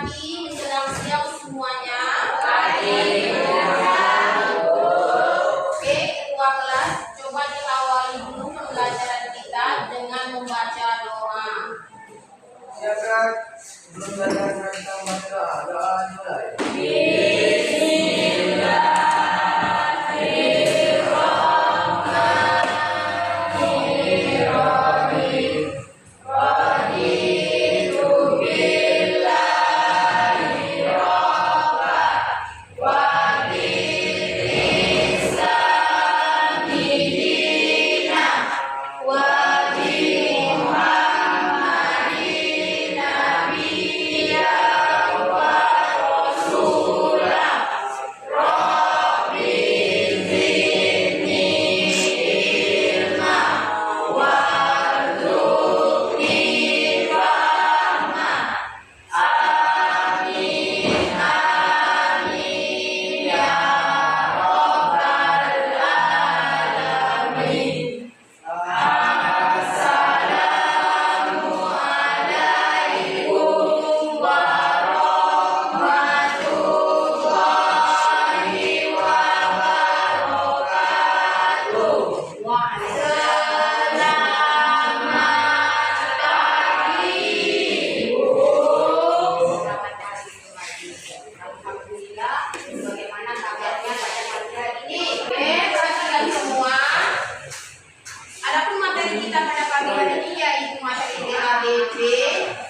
pagi menjelang siang semuanya. Oke, ketua kelas, coba diawali dulu pembelajaran kita dengan membaca doa. Silakan sebelum belajar tentang masalah doa mulai.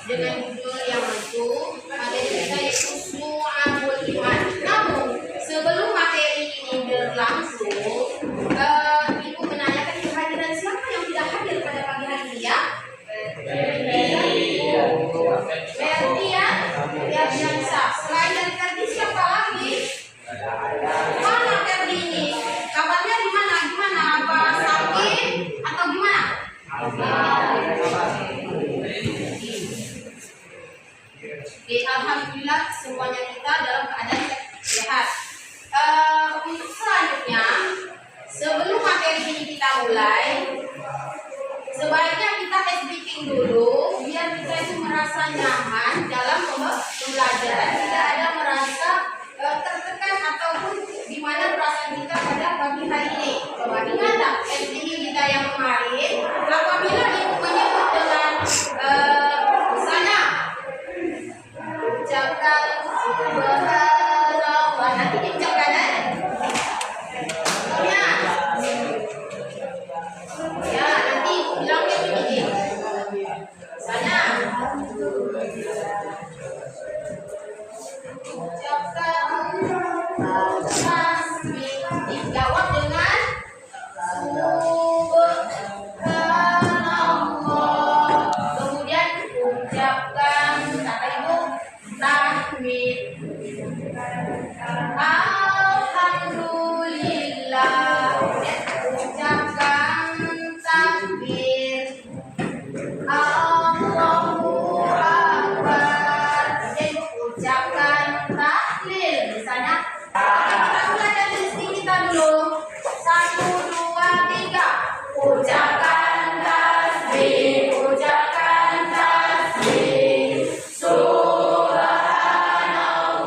Dengan judul yang itu, materi kita yaitu Syu'abul Iman. Namun sebelum materi ini berlangsung, Ibu menanyakan kehadiran siapa yang tidak hadir pada pagi hari ini ya? Ferdi ya? Ya bisa. Selain dari Ferdi siapa lagi? Mana Ferdi ini? Kabarnya di mana? Gimana? Apa sakit atau gimana? Oke, alhamdulillah semuanya kita dalam keadaan sehat. Untuk selanjutnya, sebelum materi ini kita mulai, sebaiknya kita tes briefing dulu biar kita itu merasa nyaman dalam pembelajaran, tidak ada merasa tertekan ataupun gimana perasaan kita pada pagi hari ini. Coba ingat tak tes briefing kita yang kemarin, apabila ibu menyebut dengan sana ucapkan subhanallah, nanti diucapkan ya nanti bilang kayak begini sana ucapkan dijawab dengan subhanallah, kemudian ucapkan kata ibu tahmid, alhamdulillah, ucapkan takbir, Allahu Akbar, dan ucapkan tahlil. Misalnya kita mulai dari sini kita dulu 1, 2, 3 ucapkan tasbih, ucapkan tasbih, subhanallah,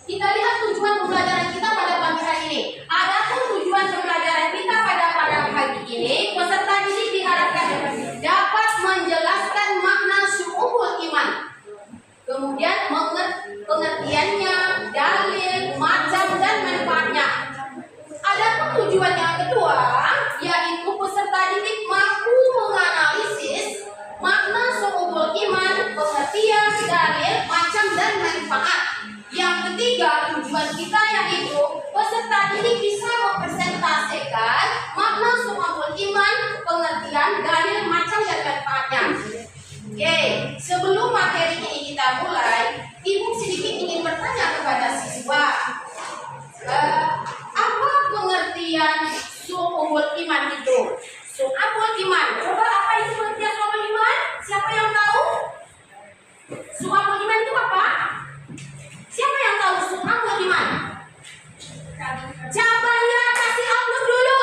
Kita lihat tujuan pembelajaran kita pada pagi hari ini. Adapun tujuan pembelajaran kita pada pagi ini, peserta didik diharapkan dapat menjelaskan makna syu'ubul iman. Kemudian pengertiannya, dalil, macam dan manfaatnya. Adapun tujuan yang kedua, yaitu peserta didik mampu menganalisis makna syu'ubul iman, pengertian, dalil, macam dan manfaat. Yang ketiga, tujuan kita yaitu peserta didik bisa mempresentasikan makna syu'ubul iman, pengertian, dalil, macam dan manfaatnya. Oke, sebelum materi ini kita mulai, Ibu sedikit ingin bertanya kepada siswa, apa pengertian syu'ubul iman itu? Syu'ubul iman, coba apa itu pengertian syu'ubul iman? Siapa yang tahu? Syu'ubul iman itu apa? Siapa yang tahu syu'ubul iman? Cabangnya kasih upload dulu.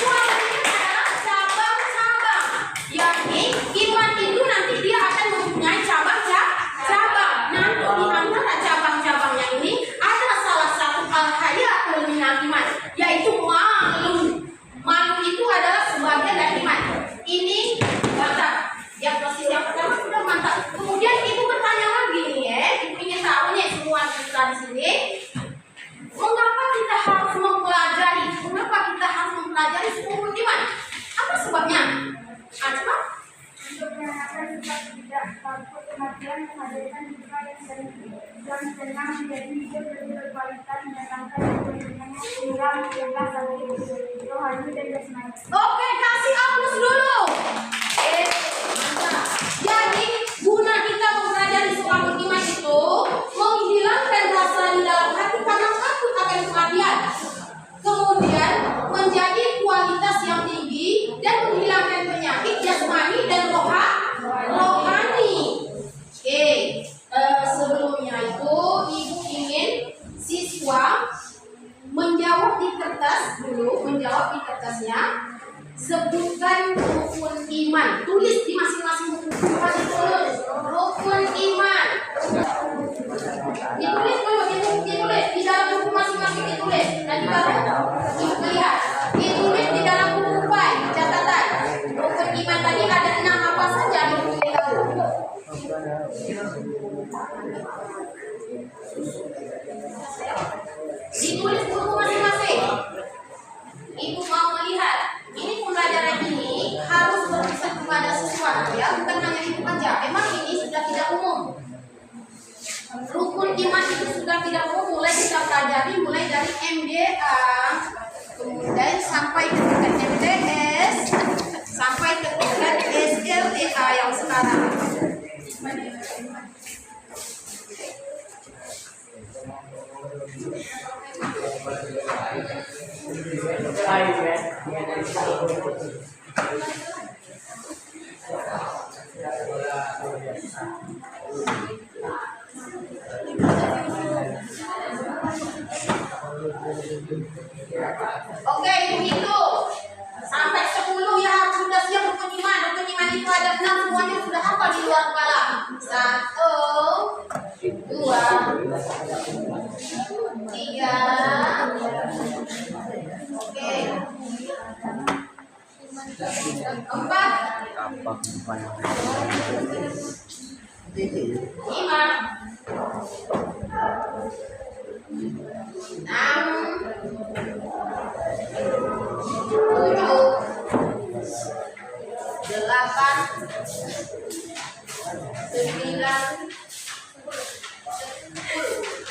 Syu'ubul iman adalah cabang-cabang. Yakni iman itu nanti dia akan mempunyai cabang-cabang. Nanti di antara cabang-cabangnya ini ada salah satu al-hayatul minal iman, yaitu malu. Malu itu adalah sebagian dari iman. Ini mantap. Yang dosis yang pertama sudah mantap. Kemudian ibu bertanya lagi nih ya, ibu ingin tahu nih semua kita di sini. Mengapa kita harus mempelajari? Mengapa kita harus mempelajari syu'ubul iman? Apa sebabnya? Coba. Untuk menanamkan sifat tidak takut kematian, menghadirkan jiwa yang senang menjadi hidup lebih berkualitas, mendatangkan kepentingannya kurang, bebas, sampai rohani dan jasmani. Oke, kasih aplaus dulu. Mantap. Jadi guna kita mempelajari syu'ubul iman itu menghilangkan rasa di dalam hati karena takut akan kematian. Kemudian menjadi kualitas yang tinggi dan menghilangkan penyakit jasmani dan rohani. Oke, sebelumnya itu ibu ingin siswa menjawab di kertas dulu, menjawab di kertasnya. Sebutkan rukun iman. Tulis di masing-masing buku ditulis rukun iman. Ditulis dulu, ditulis di dalam buku masing-masing ditulis. Nanti baru ibu melihat. Ditulis di dalam buku catatan. Rukun iman tadi ada 6 apa saja ibu tahu. Ditulis buku masing-masing. Ibu mau melihat. Ini pembelajaran ini harus berpusat kepada sesuatu ya, bukan hanya ibu aja. Memang ini sudah tidak umum. Rukun iman itu sudah tidak umum, mulai kita pelajari mulai dari MDA, kemudian sampai ke tingkat MDS, sampai ke tingkat SLTA yang sekarang. Oke, itu sampai 10 ya, sudah siap rukun iman. Rukun iman itu ada 6, semuanya sudah hafal di luar kepala. 1, 2, 3. Oke. 4. 5. 9.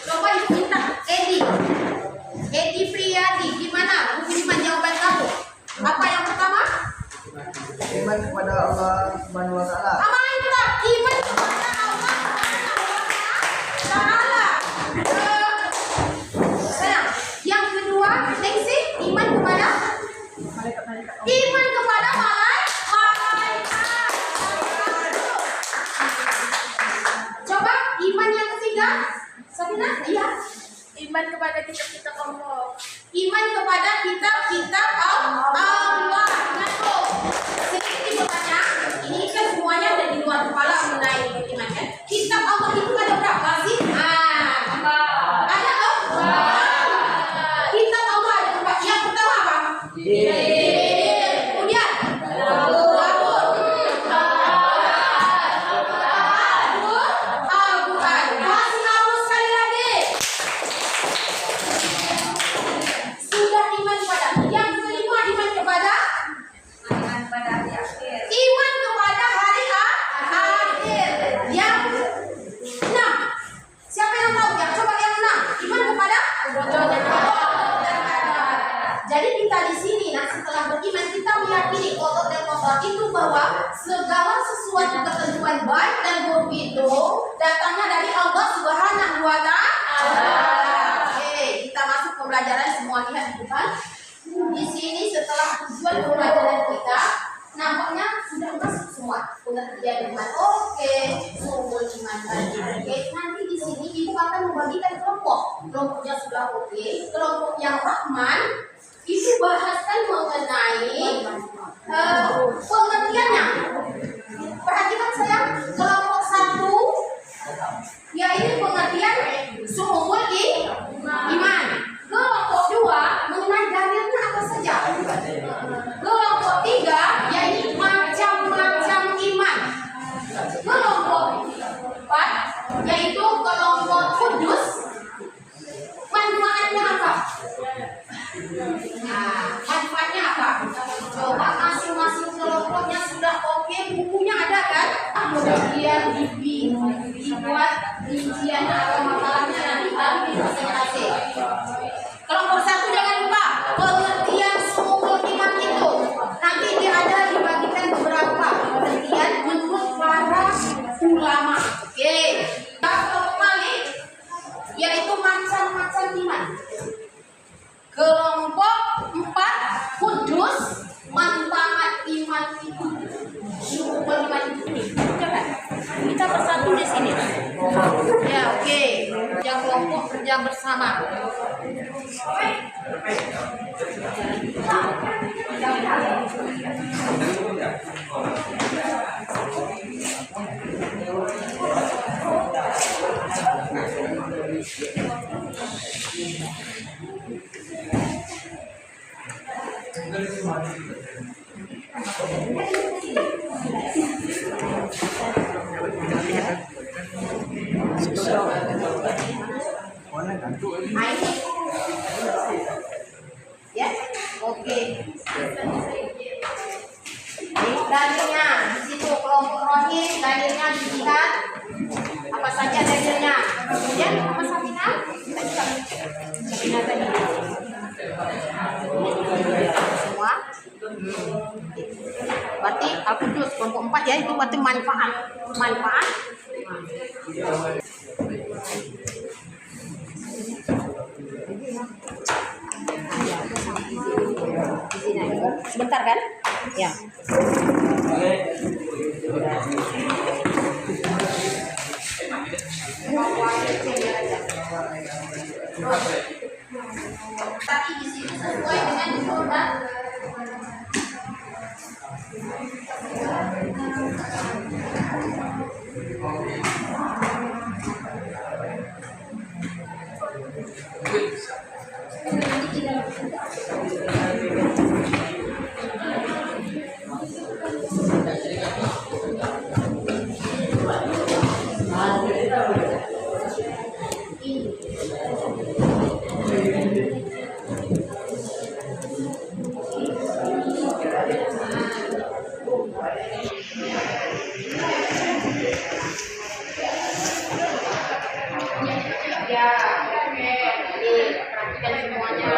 Coba ibu minta Edi Priyadi, gimana? Bukan jawaban kamu. Apa yang pertama? Iman kepada Allah Subhanahu wa taala. Apa itu? Iman kepada Allah Taala. Sayang, yang kedua, Nengsi, iman kepada malaikat. Coba iman yang ketiga, Sabina, iya. Iman kepada kitab-kitab Allah. Iman kepada kitab-kitab Allah. Betul. Sedikit bertanya, ini kan semuanya ada di luar kepala mengenai iman kan? Kitab Allah itu ada berapa sih? pembelajaran semua lihat bukan? Di sini setelah tujuan pembelajaran kita nampaknya sudah masuk semua pengertian iman. Oke, sumber iman tadi. Oke, nanti di sini ibu akan membagikan kelompok. Kelompoknya sudah oke. Kelompok yang Rahman itu bahaskan mengenai pengertiannya. Perhatikan sayang, kelompok 1 yaitu pengertian sumber iman. Kelompok 2 mengenai dalilnya apa saja. Kelompok 3 yaitu macam-macam iman. Kelompok 4 yaitu kelompok kudus. Manfaatnya apa? Nah, manfaatnya apa? Coba masing-masing kelompoknya sudah oke, bukunya ada kan? Kemudian dibuat rincian atau makalahnya nanti baru dipresentasi. Kelompok 1 jangan lupa pengertian sumber iman itu. Nanti dia ada dibagikan beberapa pengertian menurut para ulama. Oke. Kelompok kali yaitu macam-macam iman. Kelompok 4 kudus, manfaat iman itu. Sumber iman itu. Coba kita bersatu di sini. Ya, oke. Yang kelompok kerja bersama. Ya, oke. Dalilnya di situ kelompok rohim, dalilnya dilihat apa saja dalilnya. Kemudian apa Sabina? Sabina tadi. Semua. Berarti aku terus kelompok 4 ya, itu berarti manfaat. Sebentar kan? Ya. Tapi di sini sesuai dengan produk. Ya, oke. Jadi perhatikan semuanya.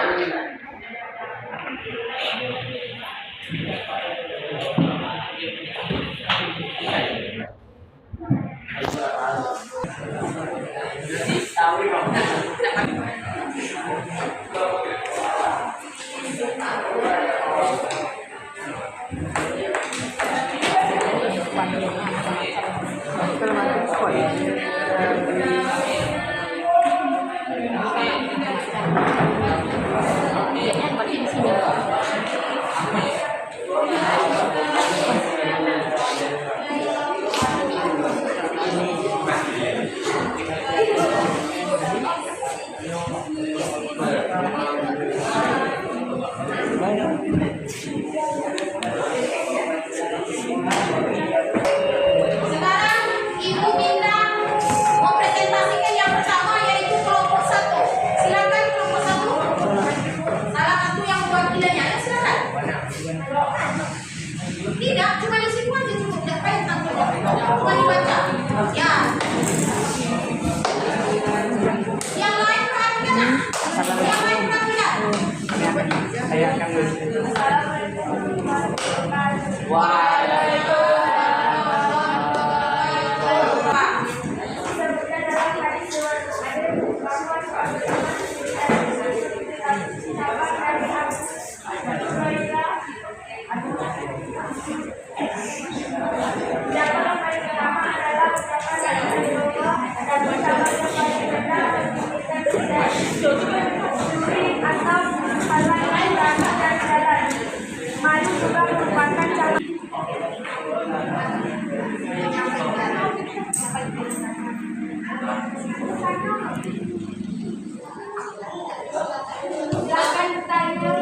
Silakan bertanya.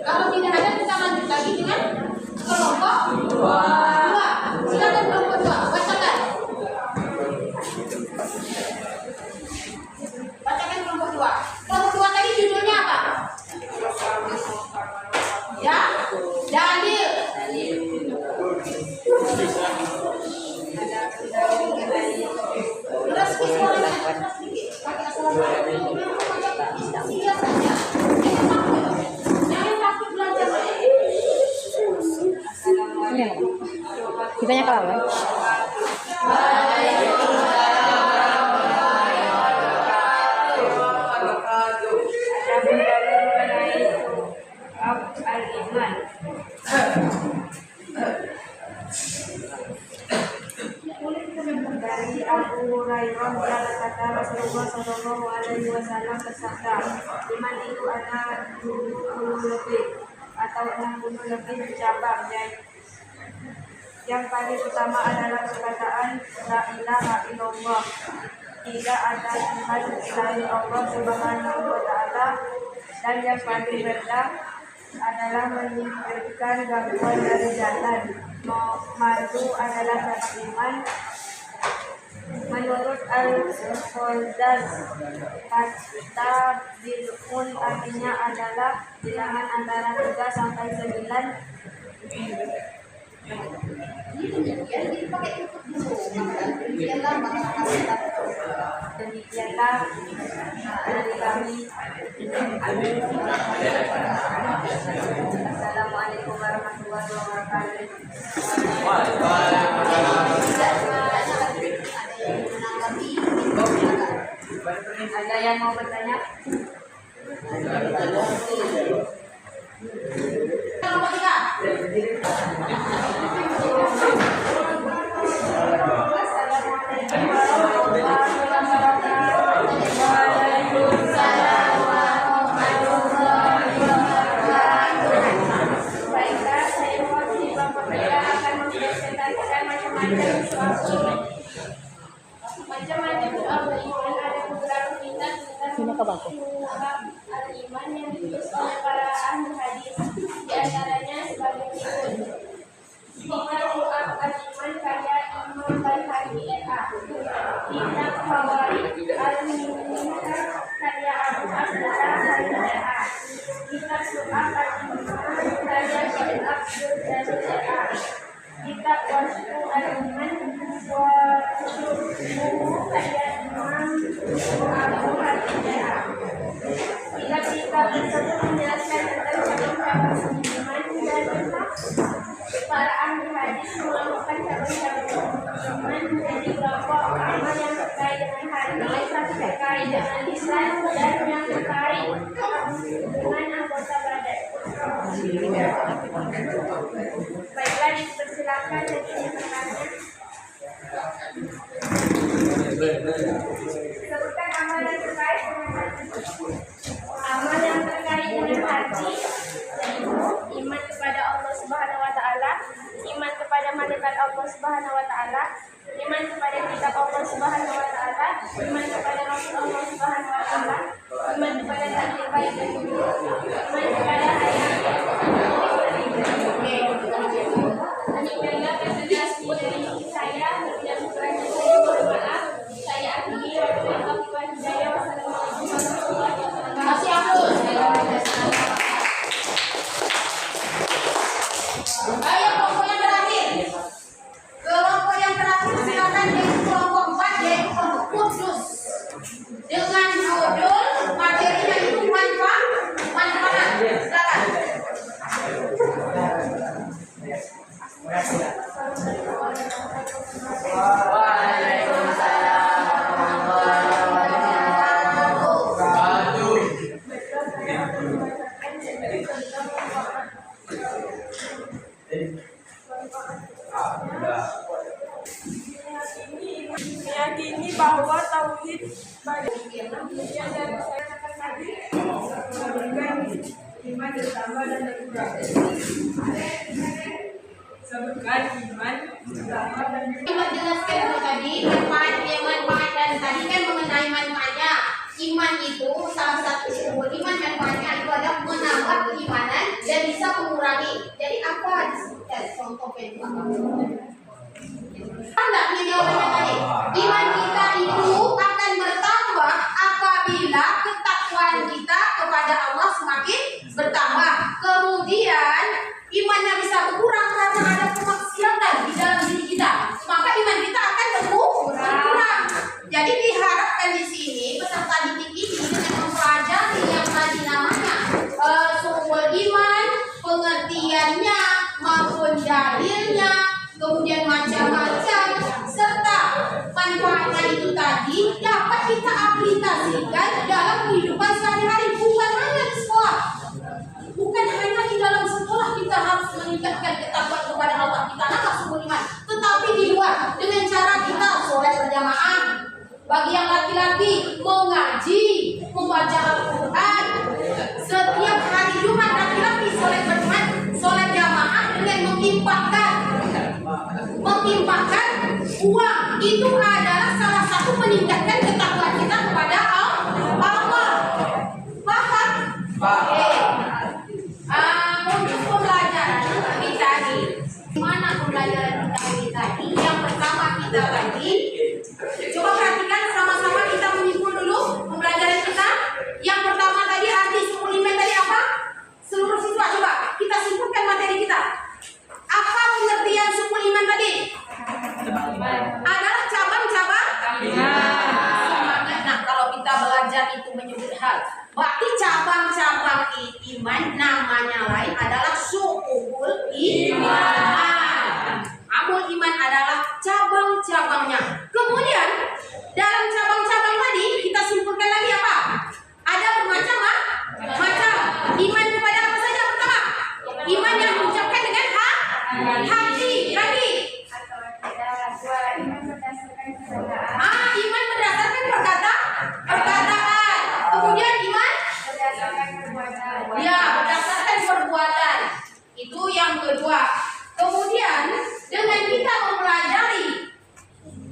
Kalau tidak ada kita lanjut lagi dengan kelompok dua. Silakan kelompok dua, bacakan. Bacakan kelompok dua. Kelompok dua tadi judulnya apa? Ya, dalil. Terus suaranya keras sedikit. Pakai assalamualaikum. Iya saja. Jangan takut belajar. Kitanya kalah. Al-Iman. Dari Abu Hurairah kata Rasulullah Shallallahu Alaihi Wasallam bersabda, iman itu ada 20 lebih atau 60 lebih cabang. Yang paling utama adalah perkataan la ilaha illallah, tidak ada Tuhan selain Allah Subhanahu wa Ta'ala, dan yang paling rendah adalah menyingkirkan gangguan dari jalan. Madu adalah syarat iman. Menurut Al-Khaldaz, kata bil'un artinya adalah bilangan antara 3 sampai 9. Demikianlah dari kami. Assalamualaikum warahmatullahi wabarakatuh. Ada yang mau bertanya? Kelompok tiga. Assalamualaikum warahmatullahi wabarakatuh. Waalaikumsalam warahmatullahi wabarakatuh. Baiklah, saya mewakili kelompok tiga akan mempresentasikan macam-macam soal beriman. Ada beberapa kitab tentang bab al-iman yang ditulis oleh para ahli hadis. Di antaranya sebagai berikut: Kitab al-iman karya Imam Baihaqi LA, Kitab Fawaid al-Munkar karya Abu Abdullah LA, Kitab Su'ab al-Iman karya Syekh Abdul Jalil LA, Kitab Wasfu al-Iman wa Syu'buhu karya Imam Abu Hatim LA. Kitab tersebut menjelaskan tentang cabang-cabang iman dan para ahli hadis mengelompokkan cabang-cabang iman menjadi kelompok amal yang terkait dengan hati, terkait dengan lisan, dan yang terkait dengan anggota badan. Baiklah, dipersilakan yang ingin bertanya. Sebutkan amal yang terkait dengan hati. Amal yang terkait dengan hati yaitu iman kepada Allah Subhanahu wa Ta'ala, iman kepada malaikat Allah Subhanahu wa Ta'ala, iman kepada kitab Allah Subhanahu wa Ta'ala, iman kepada Rasul Allah Subhanahu wa Ta'ala, iman kepada takdir baik dan buruk, iman kepada ayat. Demikianlah presentasi dari saya. Yang kurangnya saya mohon maaf. Saya akhiri. Wabillahi hidayah. Wassalamualaikum warahmatullahi wabarakatuh. Masih aku. Ayo kelompok yang terakhir. Kelompok yang terakhir silakan yaitu kelompok 4 yaitu kelompok kudus. Dengan judul materinya itu manfaat. Silakan. Meyakini bahwa tauhid bagi yang dari saya katakan tadi memberikan iman bertambah dan berkurang. Kita jelaskan dulu tadi manfaat dan tadi kan mengenai manfaatnya. Iman itu salah satu simbol iman, manfaatnya itu ada menambah keimanan dan bisa mengurangi. Jadi apa contoh kedua? Enggak punya jawabannya tadi. Iman kita itu akan bertambah apabila ketakwaan kita kepada Allah semakin bertambah. Kemudian imannya bisa berkurang karena ada kemaksiatan di dalam diri kita. Maka iman kita akan berkurang. Jadi diharapkan di sini peserta didik ini dengan mempelajari yang tadi namanya sumber iman, pengertiannya maupun dalilnya, kemudian macam-macam serta manfaatnya itu tadi dapat kita aplikasikan dalam kehidupan sehari-hari, bukan hanya di sekolah. Bukan hanya di dalam sekolah kita harus meningkatkan ketakwaan kepada Allah, kita nambah sumber iman, tetapi di luar dengan cara kita sholat berjamaah, bagi yang laki-laki mengaji, membaca Al-Quran. Setiap hari Jumat laki-laki sholat berjamaah, sholat jamaah dengan mengimpakkan uang. Itu adalah salah satu meningkatkan ketakwaan kita kepada Allah. Paham? Oke. Untuk pembelajaran kita nih, mana pembelajaran kita tadi? Yang pertama kita tadi, coba perhatikan sama-sama kita menyimpul dulu pembelajaran kita. Yang pertama tadi arti sumber iman tadi apa? Seluruh siswa coba kita simpulkan materi kita. Apa pengertian sumber iman tadi? Adalah cabang-cabang semangat. Nah, kalau kita belajar itu menyebut hal, berarti cabang-cabang iman namanya lain adalah syu'ubul iman. Amul iman adalah cabang-cabangnya. Kemudian dalam cabang-cabang tadi kita simpulkan lagi apa? Ada bermacam-macam. Iman kepada apa saja pertama? Iman yang diucapkan dengan hati. Lagi. Iman berdasarkan perkataan. Kemudian iman berdasarkan perbuatan. Itu yang kedua. Kemudian dengan kita mempelajari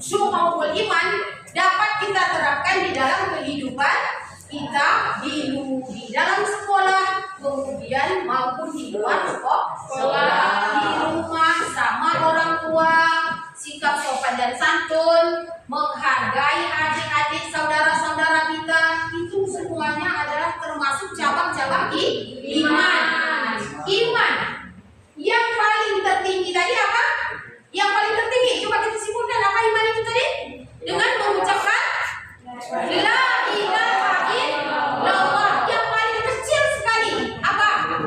syu'ubul iman dapat kita terapkan di dalam kehidupan kita di dalam sekolah, kemudian maupun di luar sekolah, di rumah sama orang tua, sikap sopan dan santun, menghargai adik-adik saudara-saudara kita, itu semuanya adalah termasuk cabang-cabang iman. Iman yang paling tertinggi tadi apa? Yang paling tertinggi, coba kita simpulkan apa iman itu tadi? Dengan mengucapkan la ilaha illallah. Yang paling kecil sekali apa?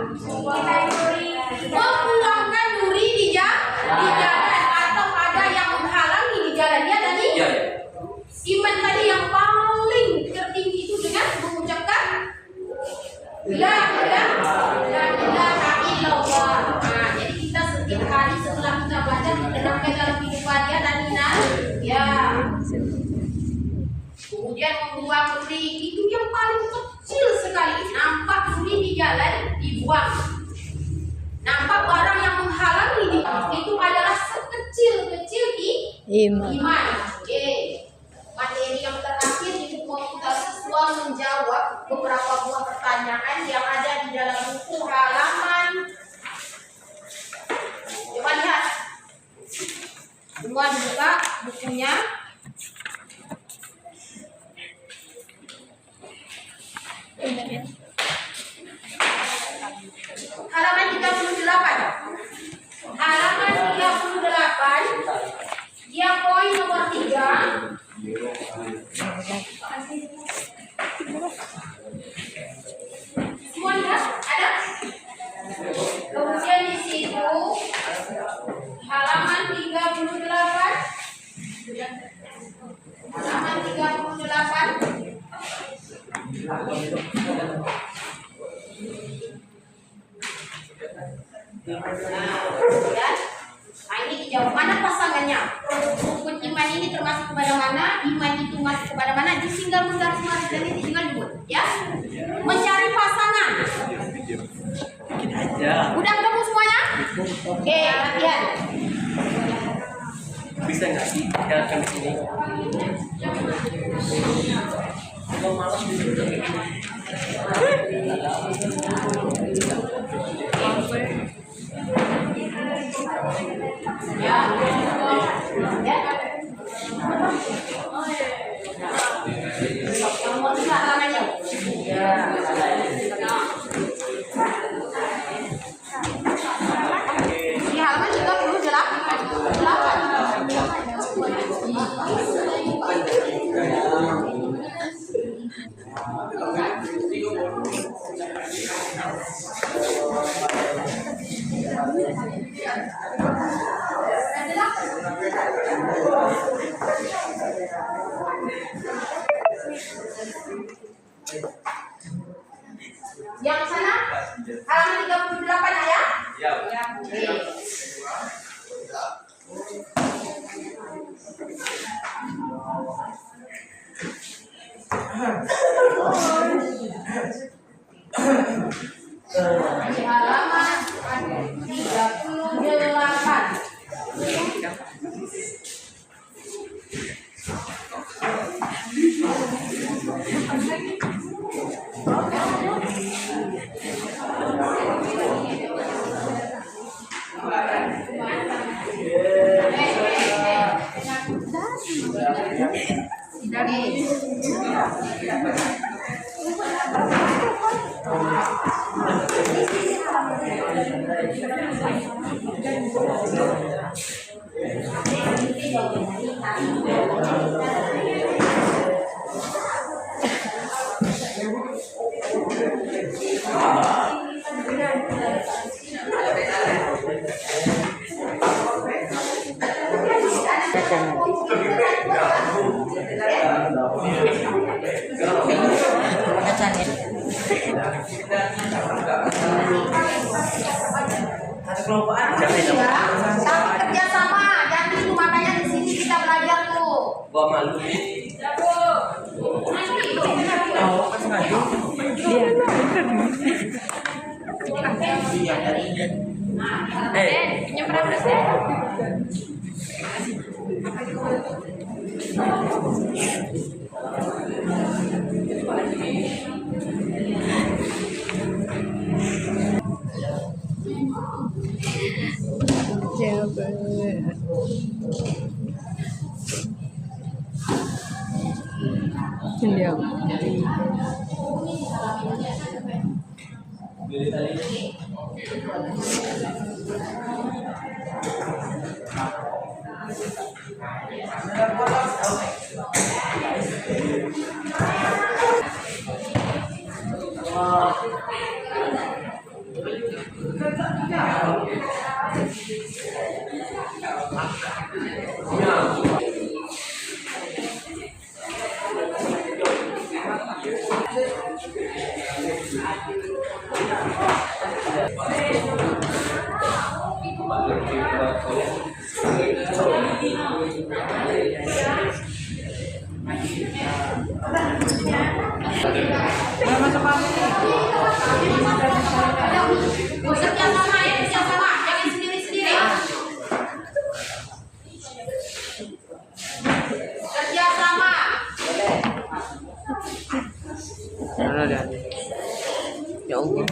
Membuangkan duri di jalan, atau ada yang menghalangi di jalannya tadi. Iman tadi yang paling tertinggi itu dengan mengucapkan la ilaha illallah. Nah, jadi kita setiap hari setelah kita belajar terapkan dalam kehidupan ya Danina. Ya. Kemudian membuang duri itu yang paling kecil sekali. Nampak duri di jalan dibuang. Nampak barang yang menghalangi itu adalah sekecil-kecil iman. Oke. Materi yang terakhir itu mau kita siswa menjawab beberapa buah pertanyaan yang ada di dalam buku halaman. Coba lihat. Semua dibuka bukunya. Halaman 38. Halaman 38. Dia poin nomor 3. Semua lihat ada? Kemudian di situ halaman 38 Bisa nggak sih jalankan di sini? Kalau malam di sini. Di halaman 38. Yang sana halaman 38 ya? Ya. Oke. Di halaman 38. Tapi kerjasama, jangan itu makanya di sini kita belajar tuh. Gua malu. Kerjasama ya, kerjasama, jangan sendiri-sendiri. Kerjasama. Ya Allah.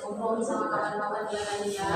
Ngobrol sama kawan-kawan ya kan ya.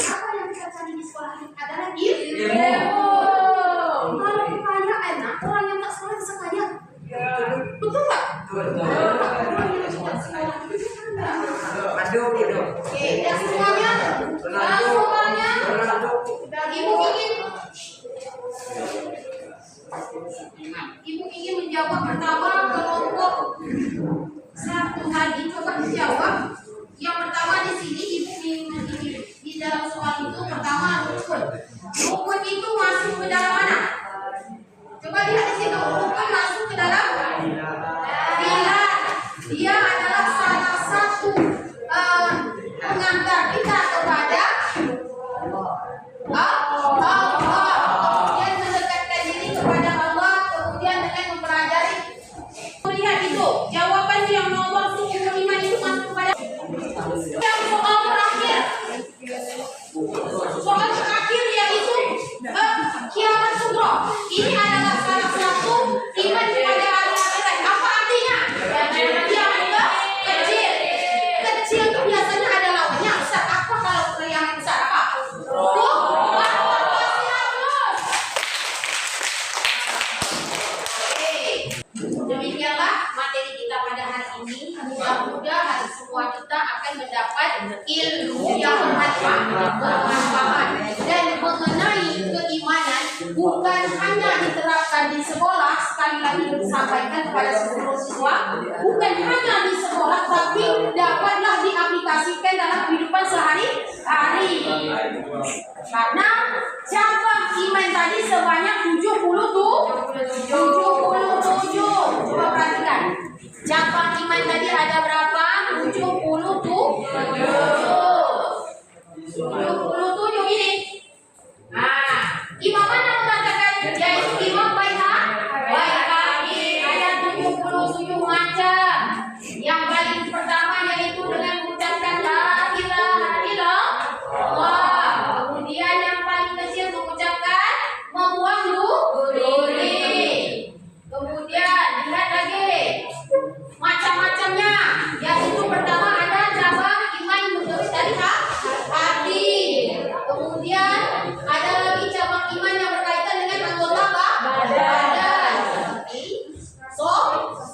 Apa yang kita cari di sekolah ini adalah ilmu. Kalau kaya enak, orang yang tak sekolah bisa kaya. Betul nggak? Orang yang tidak sekolah itu kaya. Oke, ya semuanya. Semuanya. Ibu ingin menjawab pertama kelompok satu tadi, coba dijawab. Yang pertama di sini ibu ingin di dalam soal itu pertama rukun. Rukun itu masuk ke dalam mana? Coba lihat di situ, rukun masuk ke dalam bilan. Dia adalah salah satu pengantar kita kepada Allah. Kemudian mendekatkan diri kepada Allah. Kemudian dengan mempelajari. Lihat itu, jawaban yang nomor 75 itu masuk kepada yang soal terakhir. Soal terakhir yaitu kiamat sugro. Ini adalah salah satu iman kepada akhirat. Apa artinya? Kiamat kecil. Kecil itu biasanya ada lawannya. Besar apa kalau yang besar apa? Demikianlah materi kita pada hari ini. Mudah-mudahan semua kita akan mendapat ilmu yang bermanfaat dan mengenai keimanan bukan hanya diterapkan di sekolah. Sekali lagi disampaikan kepada seluruh siswa, bukan hanya di sekolah, tapi dapatlah diaplikasikan dalam kehidupan sehari-hari. Karena cabang iman tadi sebanyak 77. Coba perhatikan. Cabang iman tadi ada berapa? 77 ini. Nah, imam mana mengatakan? Yaitu imam Baihaqi. Ada 77 macam. Yang paling pertama yaitu dengan mengucapkan la ilaha illallah. Kemudian yang paling kecil mengucapkan membuang duri. Kemudian lihat lagi macam-macamnya. Yaitu pertama ada cabang iman dari hati. Kemudian ada lagi cabang iman yang berkaitan dengan anggota badan.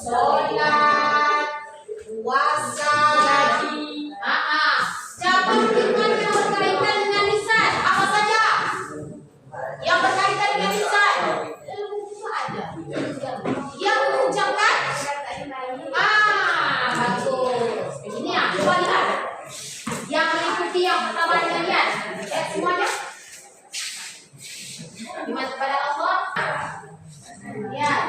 Sholat, puasa. Cabang iman yang berkaitan dengan lisan apa saja? Yang berkaitan dengan lisan ada. Yang mengucapkan bagus. Ini ya, coba lihat. Yang mengikuti yang pertama lihat. Lihat semuanya. Iman kepada Allah. Lihat.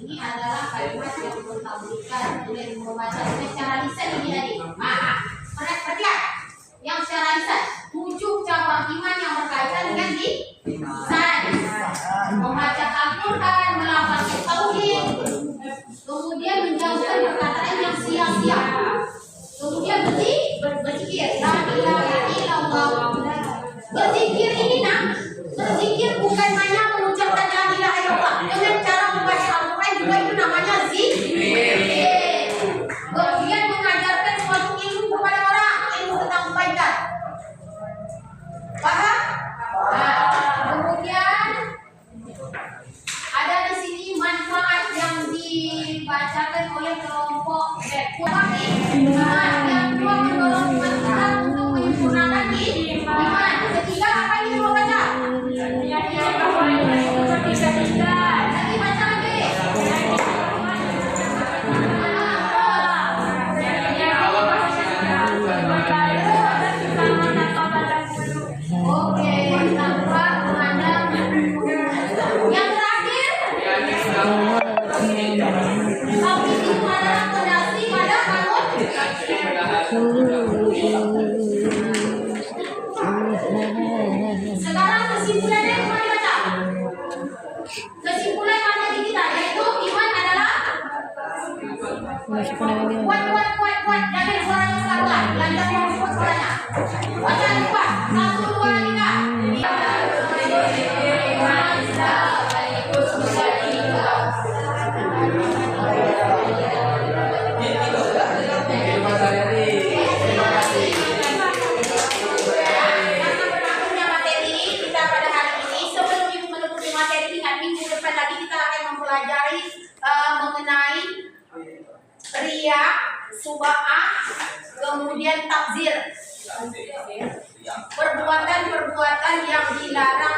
Ini adalah kalimat yang bertauhidkan dengan membaca secara lisan ini tadi. Perhatikan. Yang secara lisan 7 cabang iman yang berkaitan dengan lisan. Membaca Al-Quran, melafalkan tauhid, kemudian menjauhkan perkataan yang sia-sia, kemudian berzikir, la ilaha illallah. Berzikir ini berzikir bukan hanya mengucapkan la ilaha illallah. Dengan cara membaca Al-Quran juga itu namanya zikir. Kemudian mengajarkan suatu ilmu kepada orang, ilmu tentang kebaikan. Paham? Kemudian ada di sini manfaat yang dibacakan oleh kelompok yang dua mendorong manfaat untuk Sekarang kesimpulannya kembali baca. Kesimpulan materi kita yaitu iman adalah kuat, jangan suaranya pelan-pelan, belajar yang kuat suaranya. Baca kuat, 1, 2, 3. Materi kita pada hari ini, sebelum ibu menutupi materi, ingat minggu depan lagi kita akan mempelajari mengenai riya, suba'ah, kemudian takzir, perbuatan-perbuatan yang dilarang